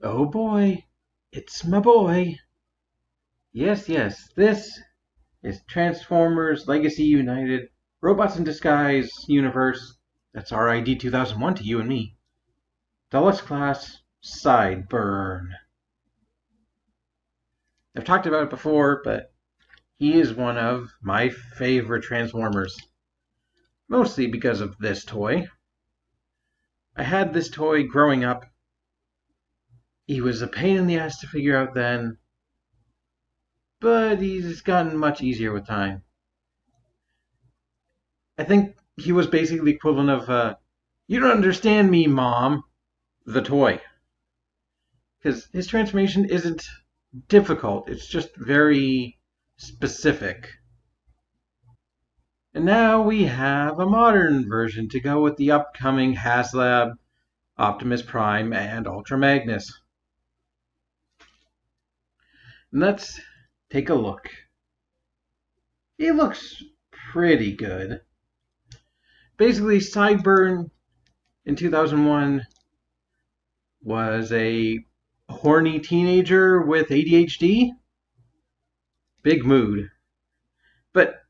Oh boy, it's my boy. Yes, yes, this is Transformers Legacy United Robots in Disguise Universe. That's R.I.D. 2001 to you and me. Deluxe Class Sideburn. I've talked about it before, but he is one of my favorite Transformers. Mostly because of this toy. I had this toy growing up. He was a pain in the ass to figure out then, but he's gotten much easier with time. I think he was basically the equivalent of, you don't understand me, Mom, the toy. Because his transformation isn't difficult, it's just very specific. And now we have a modern version to go with the upcoming HasLab, Optimus Prime, and Ultra Magnus. And let's take a look. He looks pretty good. Basically, Sideburn in 2001 was a horny teenager with ADHD. Big mood. But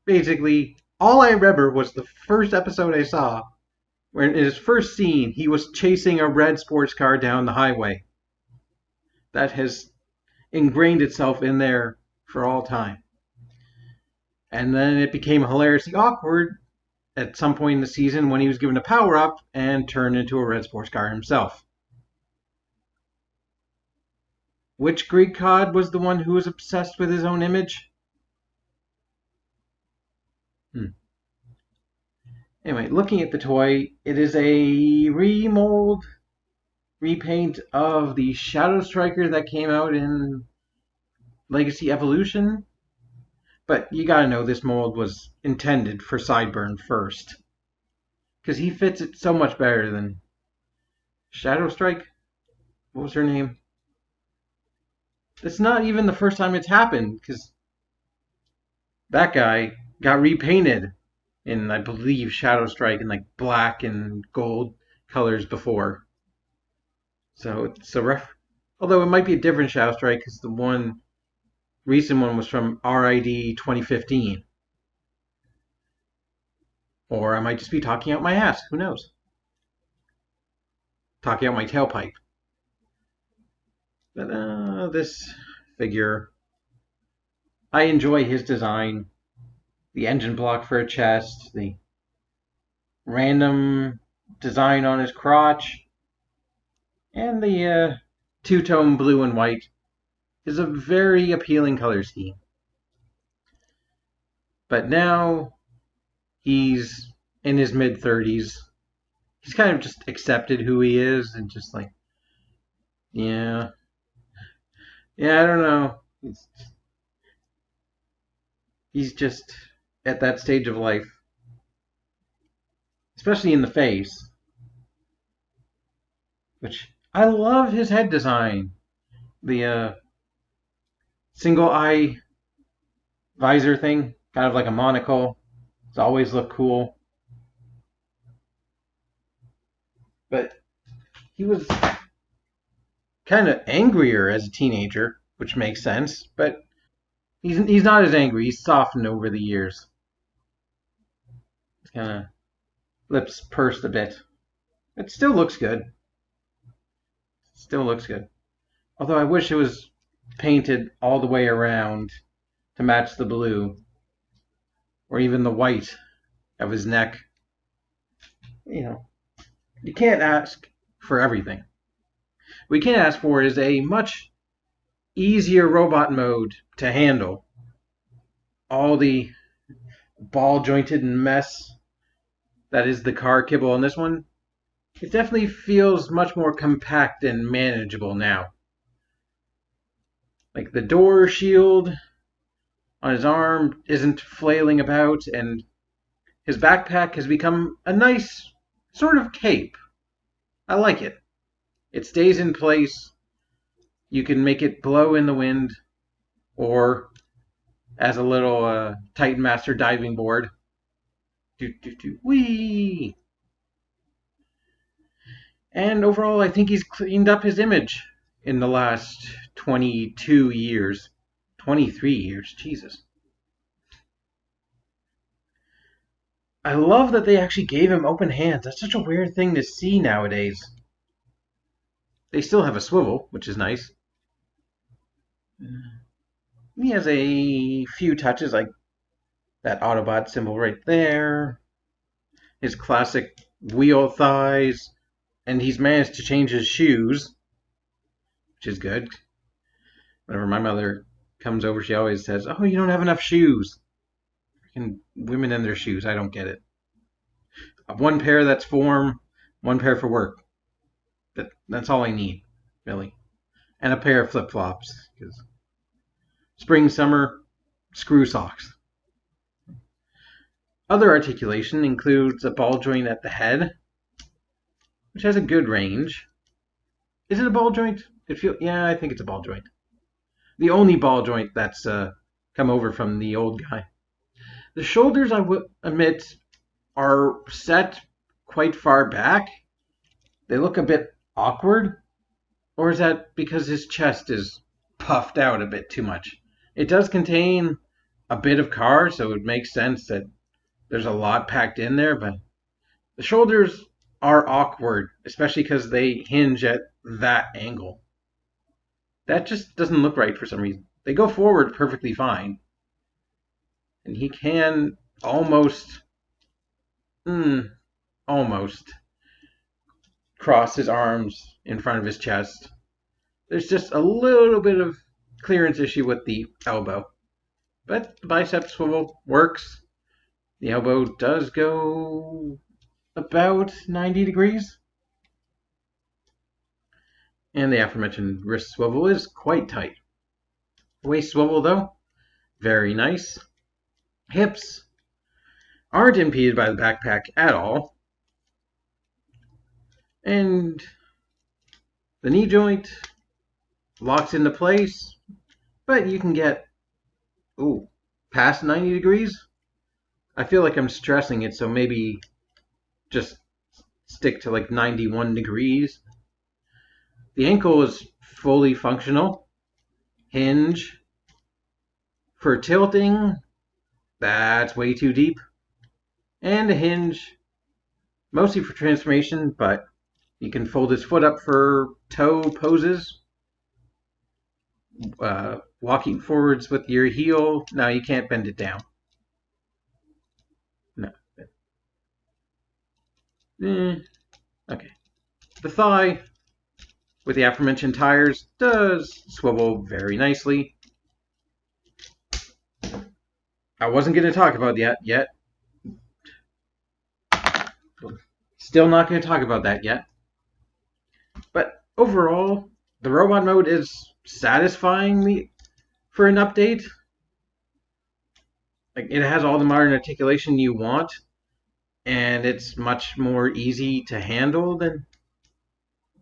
basically, all I remember was the first episode I saw, where in his first scene, he was chasing a red sports car down the highway. That has ingrained itself in there for all time. And then it became hilariously awkward at some point in the season when he was given a power up and turned into a red sports car himself. Which Greek god was the one who was obsessed with his own image? Anyway, looking at the toy, it is a remold, repaint of the Shadow Striker that came out in Legacy Evolution. But you gotta know this mold was intended for Sideburn first. Because he fits it so much better than Shadow Strike? What was her name? It's not even the first time it's happened, because that guy got repainted in, I believe, Shadow Strike in like black and gold colors before. So it's a although it might be a different Shadow Strike because the one recent one was from R.I.D. 2015. Or I might just be talking out my ass. Who knows? Talking out my tailpipe. But this figure, I enjoy his design. The engine block for a chest, the random design on his crotch, and the two-tone blue and white is a very appealing color scheme. But now he's in his mid-30s. He's kind of just accepted who he is and just like, yeah, I don't know. He's just at that stage of life, especially in the face, which I love his head design. The single eye visor thing, kind of like a monocle. It's always looked cool. But he was kind of angrier as a teenager, which makes sense. But he's not as angry. He's softened over the years. He's kind of lips pursed a bit. It still looks good. Still looks good. Although I wish it was painted all the way around to match the blue, or even the white of his neck. You know, you can't ask for everything. What we can ask for is a much easier robot mode to handle all the ball jointed mess that is the car kibble on this one. It definitely feels much more compact and manageable now. Like the door shield on his arm isn't flailing about, and his backpack has become a nice sort of cape. I like it. It stays in place. You can make it blow in the wind, or as a little Titan Master diving board. Whee! And overall, I think he's cleaned up his image. in the last 22 years. 23 years, Jesus. I love that they actually gave him open hands. That's such a weird thing to see nowadays. They still have a swivel, which is nice. He has a few touches, like that Autobot symbol right there. His classic wheel thighs. And he's managed to change his shoes, which is good. Whenever my mother comes over, she always says, "Oh, you don't have enough shoes." Freaking women and their shoes, I don't get it. One pair that's form, one pair for work. That's all I need, really. And a pair of flip-flops. Because spring, summer, screw socks. Other articulation includes a ball joint at the head, which has a good range. Is it a ball joint? Yeah, I think it's a ball joint. The only ball joint that's come over from the old guy. The shoulders, I will admit, are set quite far back. They look a bit awkward. Or is that because his chest is puffed out a bit too much? It does contain a bit of car, so it makes sense that there's a lot packed in there, but the shoulders are awkward, especially because they hinge at that angle. That just doesn't look right for some reason. They go forward perfectly fine. And he can almost cross his arms in front of his chest. There's just a little bit of clearance issue with the elbow. But the bicep swivel works. The elbow does go about 90 degrees. And the aforementioned wrist swivel is quite tight. Waist swivel, though, very nice. Hips aren't impeded by the backpack at all. And the knee joint locks into place, but you can get past 90 degrees. I feel like I'm stressing it, so maybe just stick to like 91 degrees. The ankle is fully functional. Hinge. For tilting, that's way too deep. And a hinge, mostly for transformation, but you can fold his foot up for toe poses. Walking forwards with your heel. No, you can't bend it down. No. Okay. The thigh, with the aforementioned tires, does swivel very nicely. I wasn't going to talk about that yet. Still not going to talk about that yet. But overall, the robot mode is satisfying me for an update. Like, it has all the modern articulation you want, and it's much more easy to handle than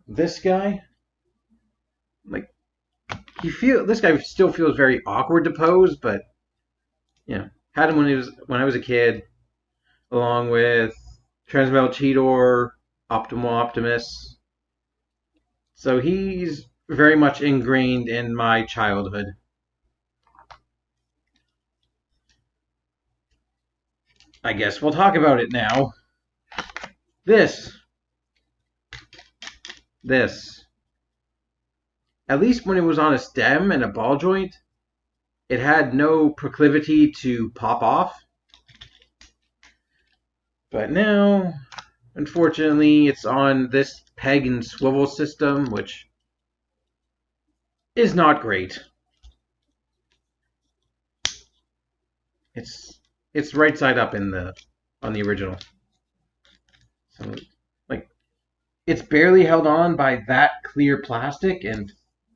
this guy. Like, this guy still feels very awkward to pose, but had him when I was a kid, along with Transmetal Cheetor, Optimal Optimus. So he's very much ingrained in my childhood. I guess we'll talk about it now. This, at least when it was on a stem and a ball joint, it had no proclivity to pop off. But now, unfortunately, it's on this peg and swivel system, which is not great. It's right side up on the original. So, like, it's barely held on by that clear plastic, and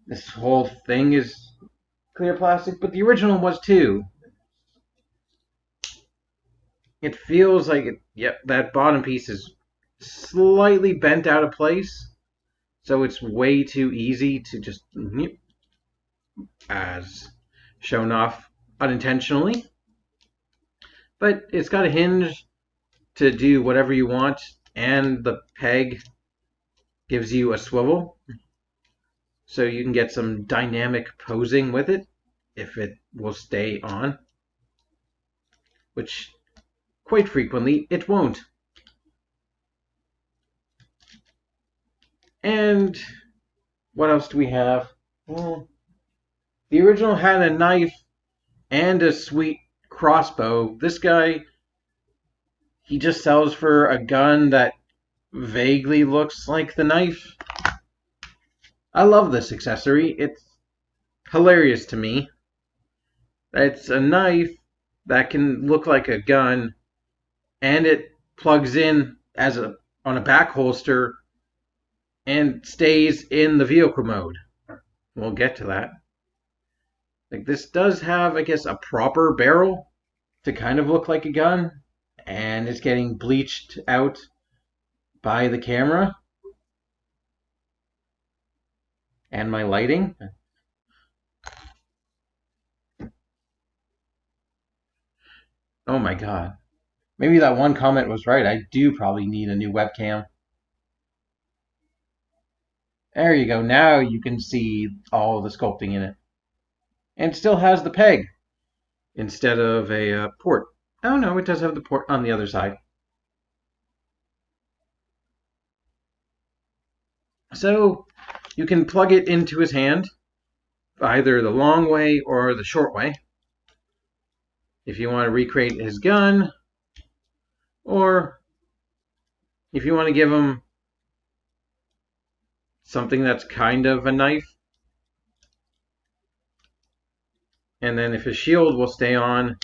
this whole thing is clear plastic, but the original was too. It feels like that bottom piece is slightly bent out of place, so it's way too easy to just, as shown off unintentionally. But it's got a hinge to do whatever you want, and the peg gives you a swivel. so you can get some dynamic posing with it if it will stay on, which quite frequently it won't. And what else do we have? Well, the original had a knife and a sweet crossbow. This guy, he just sells for a gun that vaguely looks like the knife. I love this accessory. It's hilarious to me. It's a knife that can look like a gun, and it plugs in as on a back holster and stays in the vehicle mode. We'll get to that. Like, this does have, I guess, a proper barrel to kind of look like a gun, and it's getting bleached out by the camera and my lighting. Oh my god. Maybe that one comment was right. I do probably need a new webcam. There you go. Now you can see all the sculpting in it. And it still has the peg instead of a port. Oh no, it does have the port on the other side. So you can plug it into his hand, either the long way or the short way, if you want to recreate his gun, or if you want to give him something that's kind of a knife. And then if his shield will stay on,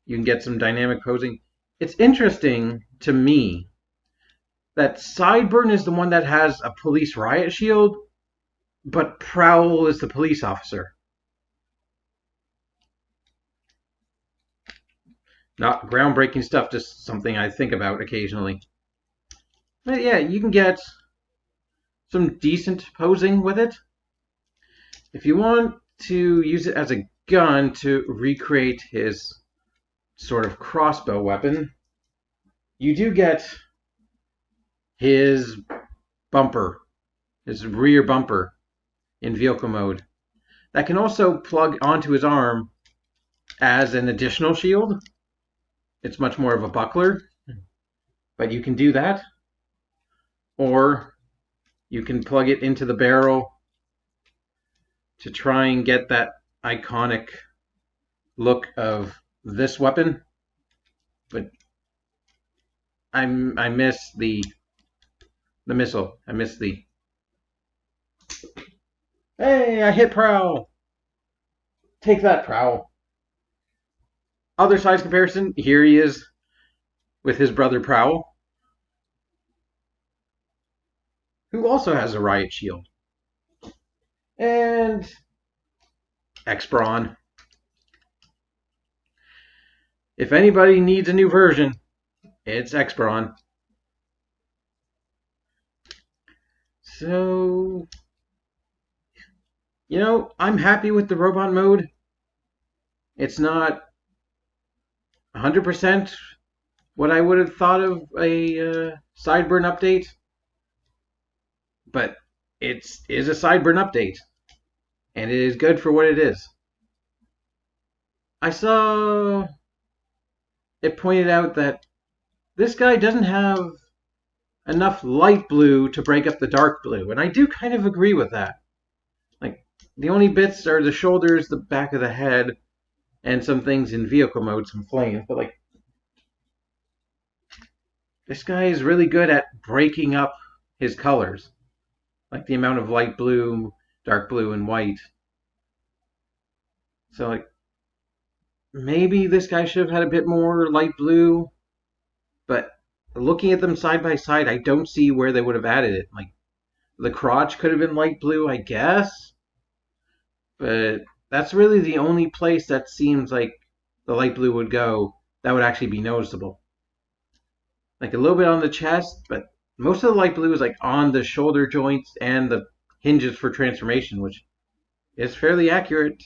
you can get some dynamic posing. It's interesting to me that Sideburn is the one that has a police riot shield, but Prowl is the police officer. Not groundbreaking stuff, just something I think about occasionally. But yeah, you can get some decent posing with it. If you want to use it as a gun to recreate his sort of crossbow weapon, you do get his bumper, his rear bumper in vehicle mode. That can also plug onto his arm as an additional shield. It's much more of a buckler, but you can do that. Or you can plug it into the barrel to try and get that iconic look of this weapon. But I miss the missile. I miss the... Hey, I hit Prowl! Take that, Prowl. Other size comparison, here he is with his brother Prowl, who also has a riot shield. And X-Brawn. If anybody needs a new version, it's X-Brawn. So, you know, I'm happy with the robot mode. It's not 100% what I would have thought of a Sideburn update, but it is a Sideburn update, and it is good for what it is. I saw it pointed out that this guy doesn't have enough light blue to break up the dark blue, and I do kind of agree with that. Like, the only bits are the shoulders, the back of the head, and some things in vehicle mode, some flames, but like, this guy is really good at breaking up his colors. Like the amount of light blue, dark blue, and white. So like, maybe this guy should have had a bit more light blue, but looking at them side by side, I don't see where they would have added it. Like, the crotch could have been light blue, I guess, but that's really the only place that seems like the light blue would go that would actually be noticeable. Like a little bit on the chest, but most of the light blue is like on the shoulder joints and the hinges for transformation, which is fairly accurate.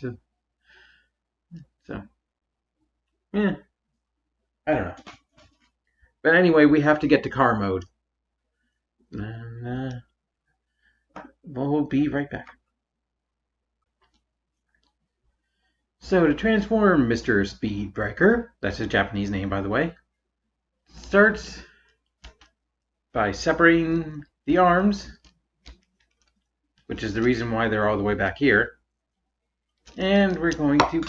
So, yeah, I don't know. But anyway, we have to get to car mode. We'll be right back. So to transform Mr. Speedbreaker, that's his Japanese name by the way, starts by separating the arms, which is the reason why they're all the way back here. And we're going to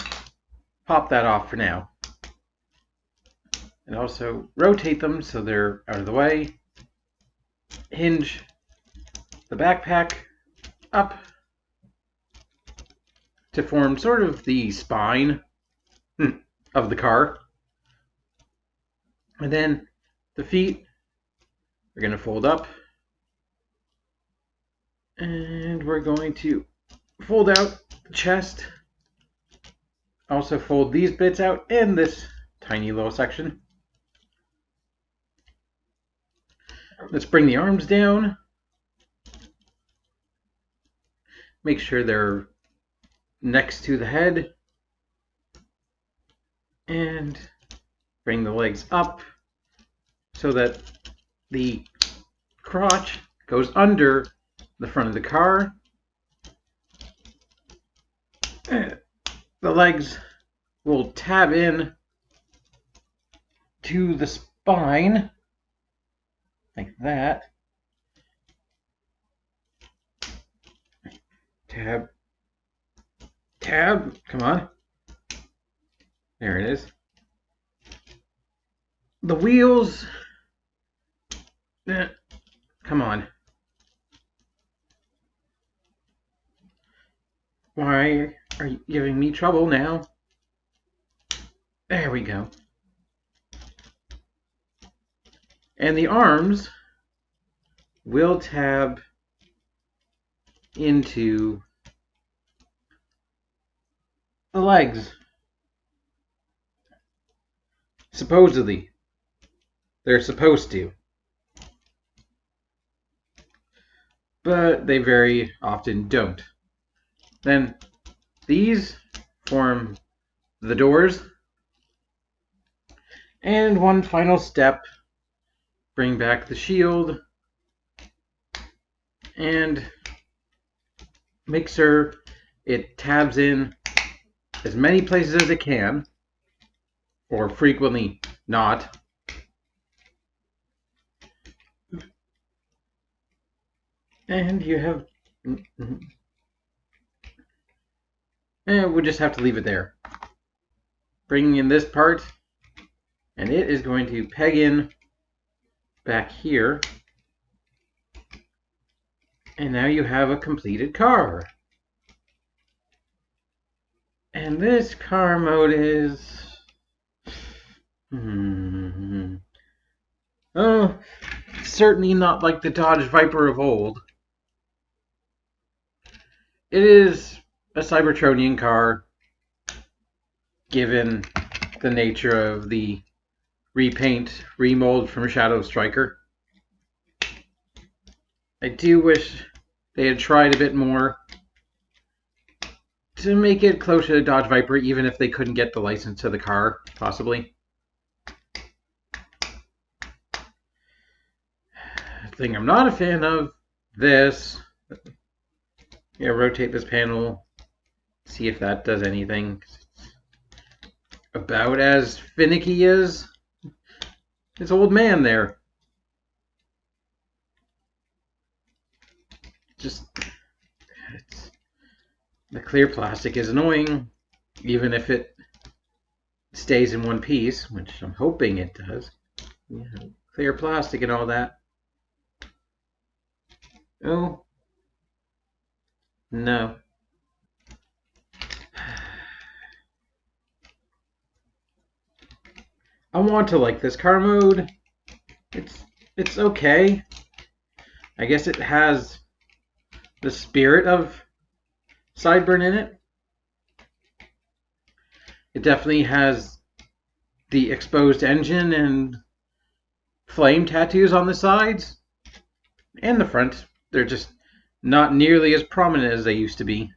pop that off for now. And also rotate them so they're out of the way. Hinge the backpack up to form sort of the spine of the car. And then the feet are going to fold up. And we're going to fold out the chest. Also fold these bits out and this tiny little section. Let's bring the arms down. Make sure they're next to the head. And bring the legs up so that the crotch goes under the front of the car. The legs will tab in to the spine like that. Tab. Come on. There it is. The wheels. Come on. Why are you giving me trouble now? There we go. And the arms will tab into the legs. Supposedly. They're supposed to. But they very often don't. Then these form the doors. And one final step, bring back the shield and make sure it tabs in as many places as it can, or frequently not. And you have... And we'll just have to leave it there. Bringing in this part, and it is going to peg in back here. And now you have a completed car. And this car mode is... Oh, certainly not like the Dodge Viper of old. It is a Cybertronian car, given the nature of the repaint, remold from Shadow Striker. I do wish they had tried a bit more to make it closer to Dodge Viper, even if they couldn't get the license to the car, possibly. The thing I'm not a fan of, this. Yeah, rotate this panel, see if that does anything. About as finicky as this old man there. Just, the clear plastic is annoying, even if it stays in one piece, which I'm hoping it does. Yeah, clear plastic and all that. Oh. No. I want to like this car mode. It's okay. I guess it has the spirit of Sideburn in it. It definitely has the exposed engine and flame tattoos on the sides and the front. They're just not nearly as prominent as they used to be.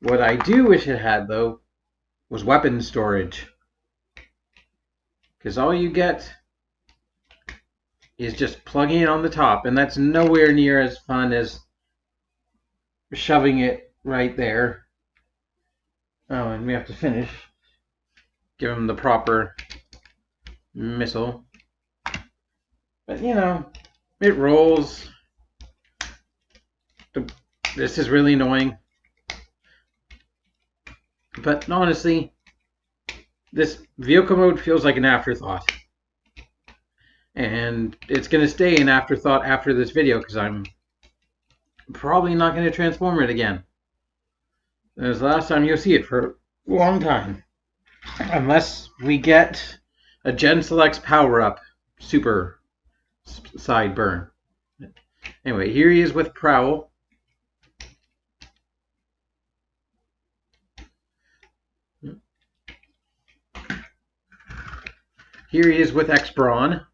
What I do wish it had, though, was weapon storage. Because all you get is just plugging it on the top, and that's nowhere near as fun as shoving it right there. Oh, and we have to finish. Give him the proper missile. But, you know, it rolls. This is really annoying. But honestly, this vehicle mode feels like an afterthought. And it's going to stay an afterthought after this video because I'm probably not going to transform it again. It was the last time you'll see it for a long time. Unless we get a Gen Selects power-up super Sideburn. Anyway, here he is with Prowl. Here he is with X-Brawn.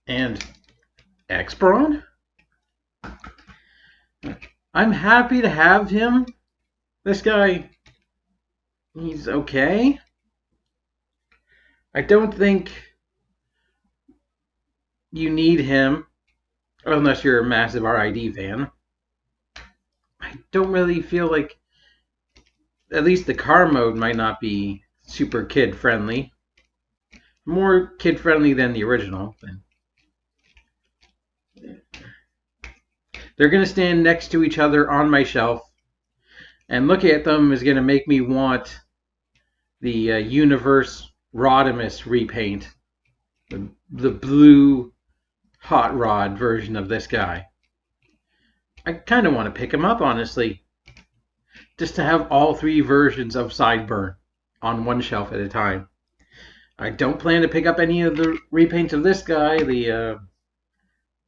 And X-Brawn? I'm happy to have him. This guy, he's okay. I don't think you need him unless you're a massive R.I.D. fan. I don't really feel like, at least the car mode might not be super kid-friendly. More kid-friendly than the original. They're going to stand next to each other on my shelf, and looking at them is going to make me want the Universe Rodimus repaint. The blue hot rod version of this guy. I kind of want to pick him up, honestly. Just to have all three versions of Sideburn on one shelf at a time. I don't plan to pick up any of the repaints of this guy. The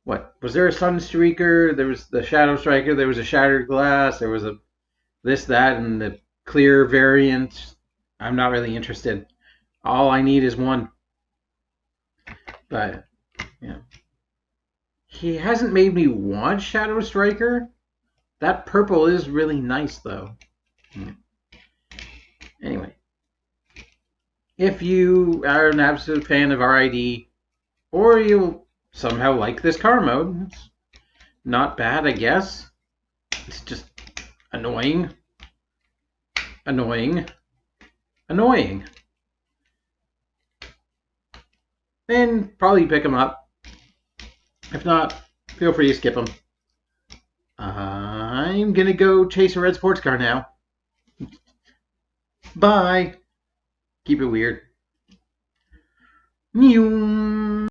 what was there? A Sunstreaker? There was the Shadow Striker. There was a Shattered Glass. There was a this, that, and the clear variant. I'm not really interested. All I need is one. But yeah, he hasn't made me want Shadow Striker. That purple is really nice, though. Anyway, if you are an absolute fan of R.I.D. or you somehow like this car mode, it's not bad, I guess. It's just annoying. Annoying. Annoying. Then probably pick them up. If not, feel free to skip them. I'm gonna go chase a red sports car now. Bye. Keep it weird. Meow.